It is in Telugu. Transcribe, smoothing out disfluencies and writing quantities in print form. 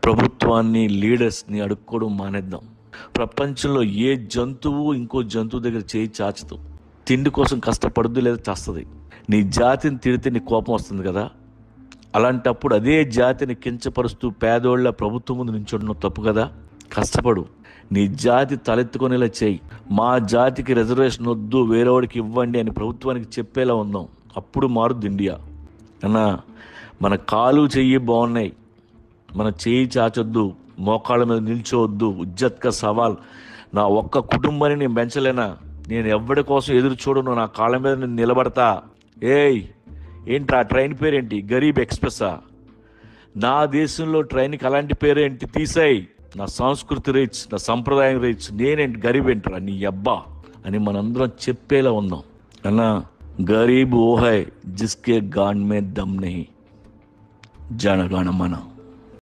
ప్రభుత్వాన్ని, లీడర్స్ని అడుక్కోవడం మానేద్దాం. ప్రపంచంలో ఏ జంతువు ఇంకో జంతువు దగ్గర చేయి చాచదు. తిండి కోసం కష్టపడుద్దు, లేదా చేస్తుంది. నీ జాతిని తిడితే నీ కోపం వస్తుంది కదా, అలాంటప్పుడు అదే జాతిని కించపరుస్తూ పేదోళ్ళ ప్రభుత్వం ముందు నించుండడం తప్పు కదా. కష్టపడు, నీ జాతి తలెత్తుకునేలా చేయి. మా జాతికి రిజర్వేషన్ వద్దు, వేరేవాడికి ఇవ్వండి అని ప్రభుత్వానికి చెప్పేలా ఉందాం. అప్పుడు మారుద్ది ఇండియా. అన్నా, మన కాలు చెయ్యి బాగున్నాయి, మన చేయి చాచొద్దు, మోకాళ్ళ మీద నిల్చోవద్దు. ఉజ్జత్క సవాల్. నా ఒక్క కుటుంబాన్ని నేను పెంచలేనా? నేను ఎవరి కోసం ఎదురు చూడను, నా కాళ్ళ మీద నేను నిలబడతా. ఏంట్రా ట్రైన్ పేరేంటి? గరీబ్ ఎక్స్ప్రెస్సా? నా దేశంలో ట్రైన్కి అలాంటి పేరేంటి? తీసాయి. నా సంస్కృతి రీచ్, నా సంప్రదాయం రీచ్, నేనేంటి గరీబ్ ఏంట్రా నీ అబ్బా అని మనందరం చెప్పేలా ఉందాం. అన్నా, గరీబ్ ఓ హై జిస్కే గాన్ మే దమ్ నహీ, జనగణ మన.